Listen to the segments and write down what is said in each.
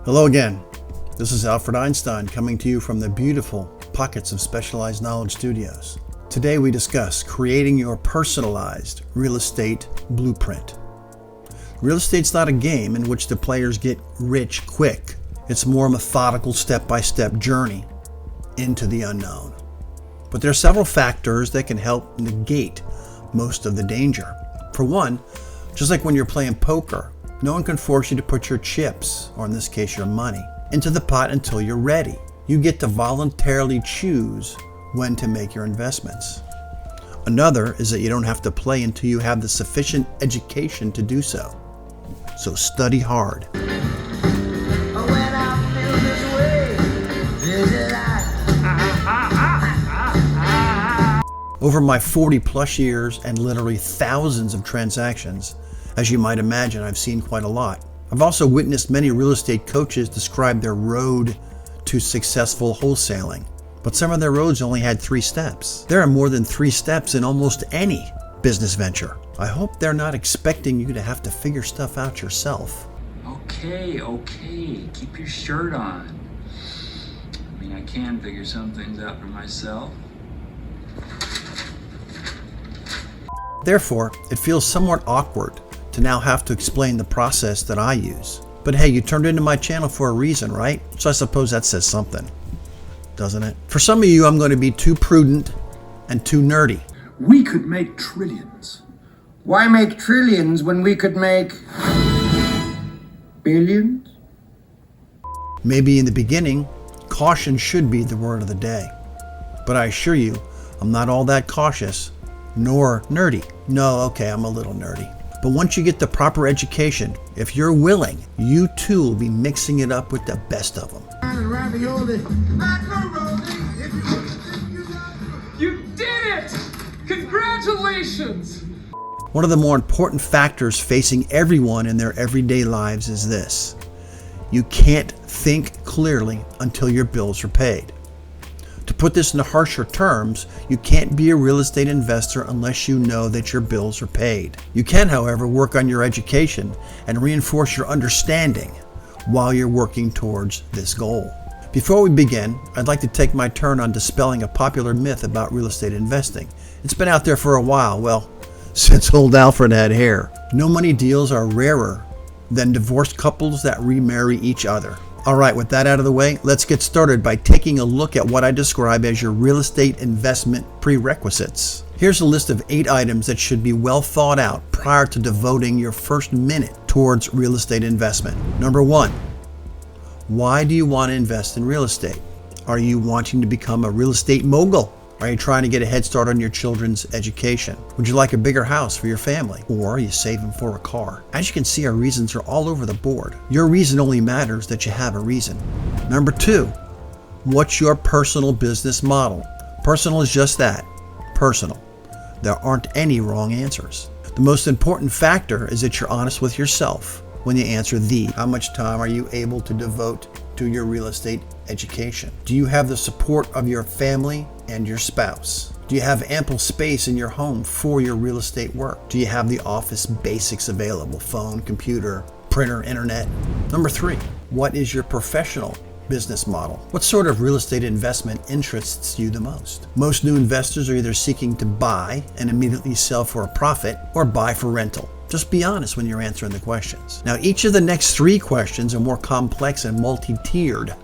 Hello again. This is Alfred Einstein coming to you from the beautiful Pockets of Specialized Knowledge Studios. Today we discuss creating your personalized real estate blueprint. Real estate's not a game in which the players get rich quick. It's more a methodical step-by-step journey into the unknown. But there are several factors that can help negate most of the danger. For one, just like when you're playing poker, no one can force you to put your chips, or in this case your money, into the pot until you're ready. You get to voluntarily choose when to make your investments. Another is that you don't have to play until you have the sufficient education to do so. So study hard. Over my 40 plus years and literally thousands of transactions, as you might imagine, I've seen quite a lot. I've also witnessed many real estate coaches describe their road to successful wholesaling, but some of their roads only had 3 steps. There are more than 3 steps in almost any business venture. I hope they're not expecting you to have to figure stuff out yourself. Okay, keep your shirt on. I mean, I can figure some things out for myself. Therefore, it feels somewhat awkward to now have to explain the process that I use. But hey, you turned into my channel for a reason, right? So I suppose that says something, doesn't it? For some of you, I'm going to be too prudent and too nerdy. We could make trillions. Why make trillions when we could make billions? Maybe in the beginning, caution should be the word of the day. But I assure you, I'm not all that cautious, nor nerdy. No, okay, I'm a little nerdy. But once you get the proper education, if you're willing, you too will be mixing it up with the best of them. You did it! Congratulations! One of the more important factors facing everyone in their everyday lives is this: you can't think clearly until your bills are paid. To put this into harsher terms, you can't be a real estate investor unless you know that your bills are paid. You can, however, work on your education and reinforce your understanding while you're working towards this goal. Before we begin, I'd like to take my turn on dispelling a popular myth about real estate investing. It's been out there for a while, well, since old Alfred had hair. No money deals are rarer than divorced couples that remarry each other. All right, with that out of the way, let's get started by taking a look at what I describe as your real estate investment prerequisites. Here's a list of 8 items that should be well thought out prior to devoting your first minute towards real estate investment. Number 1, why do you want to invest in real estate? Are you wanting to become a real estate mogul? Are you trying to get a head start on your children's education? Would you like a bigger house for your family? Or are you saving for a car? As you can see, our reasons are all over the board. Your reason only matters that you have a reason. Number 2, what's your personal business model? Personal is just that, personal. There aren't any wrong answers. The most important factor is that you're honest with yourself when you answer how much time are you able to devote to your real estate education? Do you have the support of your family and your spouse? Do you have ample space in your home for your real estate work? Do you have the office basics available? Phone, computer, printer, internet? Number 3, what is your professional business model? What sort of real estate investment interests you the most? Most new investors are either seeking to buy and immediately sell for a profit or buy for rental. Just be honest when you're answering the questions. Now, each of the next 3 questions are more complex and multi-tiered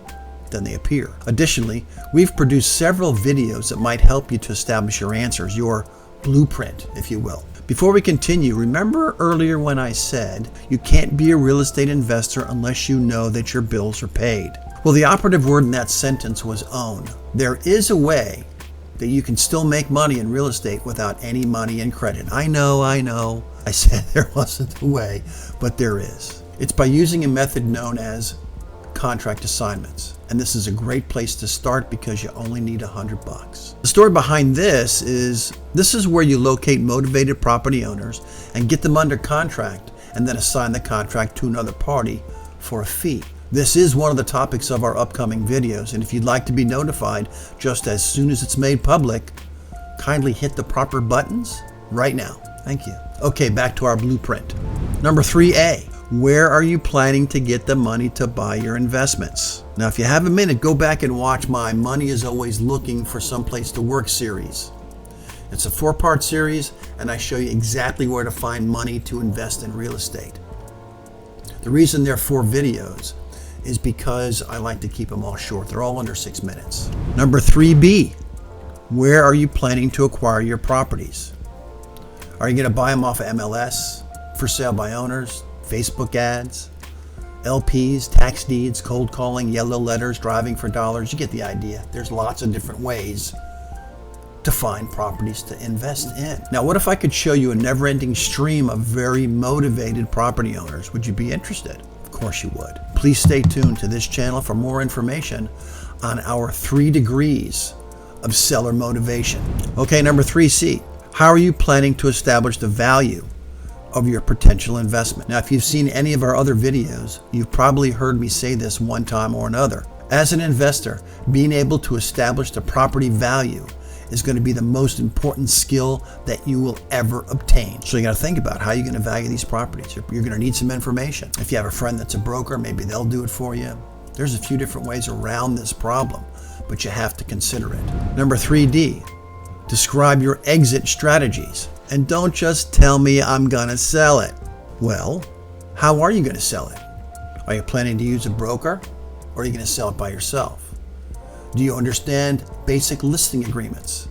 than they appear. Additionally, we've produced several videos that might help you to establish your answers, your blueprint, if you will. Before we continue, remember earlier when I said you can't be a real estate investor unless you know that your bills are paid? Well, the operative word in that sentence was own. There is a way that you can still make money in real estate without any money in credit. I know. I said there wasn't a way, but there is. It's by using a method known as contract assignments. And this is a great place to start because you only need $100. The story behind this is where you locate motivated property owners and get them under contract and then assign the contract to another party for a fee. This is one of the topics of our upcoming videos, and if you'd like to be notified just as soon as it's made public, kindly hit the proper buttons right now. Thank you. Okay, back to our blueprint. Number 3A, Where are you planning to get the money to buy your investments? Now, if you have a minute, go back and watch my Money is Always Looking for Someplace to Work series. It's a 4-part series, and I show you exactly where to find money to invest in real estate. The reason there are 4 videos is because I like to keep them all short. They're all under 6 minutes. Number 3B, where are you planning to acquire your properties? Are you going to buy them off of MLS, for sale by owners, Facebook ads, LPs, tax deeds, cold calling, yellow letters, driving for dollars? You get the idea. There's lots of different ways to find properties to invest in. Now, what if I could show you a never-ending stream of very motivated property owners? Would you be interested? Of course you would. Please stay tuned to this channel for more information on our 3 degrees of seller motivation. Okay, number 3C, how are you planning to establish the value of your potential investment? Now, if you've seen any of our other videos, you've probably heard me say this one time or another. As an investor, being able to establish the property value is going to be the most important skill that you will ever obtain. So you got to think about how you're going to value these properties. You're going to need some information. If you have a friend that's a broker, maybe they'll do it for you. There's a few different ways around this problem, but you have to consider it. Number 3D, describe your exit strategies. And don't just tell me I'm going to sell it. Well, how are you going to sell it? Are you planning to use a broker, or are you going to sell it by yourself? Do you understand basic listing agreements,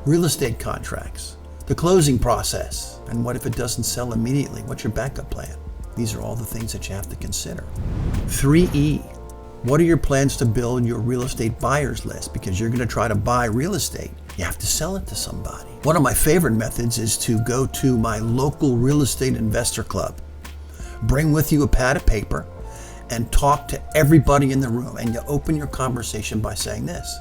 real estate contracts, the closing process? And what if it doesn't sell immediately? What's your backup plan? These are all the things that you have to consider. 3E, what are your plans to build your real estate buyers list? Because you're going to try to buy real estate. You have to sell it to somebody. One of my favorite methods is to go to my local real estate investor club. Bring with you a pad of paper and talk to everybody in the room. And you open your conversation by saying this: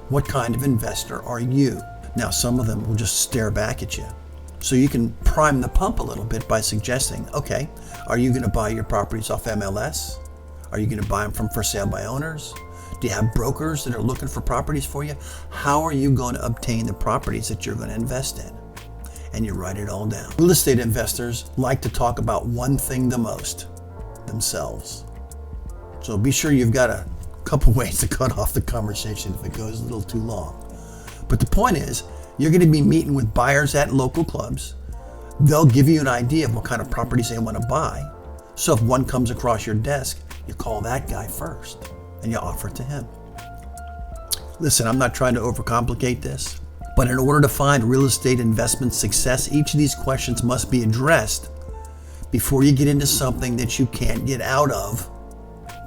what kind of investor are you? Now, some of them will just stare back at you. So you can prime the pump a little bit by suggesting, okay, are you going to buy your properties off MLS? Are you going to buy them from for sale by owners? Do you have brokers that are looking for properties for you? How are you going to obtain the properties that you're going to invest in? And you write it all down. Real estate investors like to talk about one thing the most: themselves. So be sure you've got a couple ways to cut off the conversation if it goes a little too long. But the point is, you're going to be meeting with buyers at local clubs. They'll give you an idea of what kind of properties they want to buy. So if one comes across your desk, you call that guy first and you offer it to him. Listen, I'm not trying to overcomplicate this, but in order to find real estate investment success, each of these questions must be addressed before you get into something that you can't get out of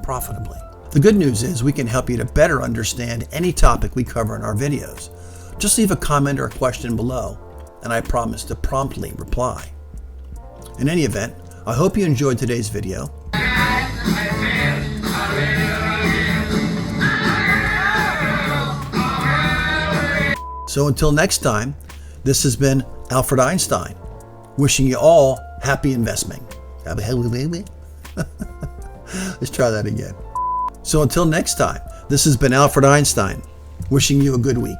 profitably. The good news is we can help you to better understand any topic we cover in our videos. Just leave a comment or a question below, and I promise to promptly reply. In any event, I hope you enjoyed today's video. So until next time, this has been Alfred Einstein, wishing you all happy investing. Let's try that again. So until next time, this has been Alfred Einstein, wishing you a good week.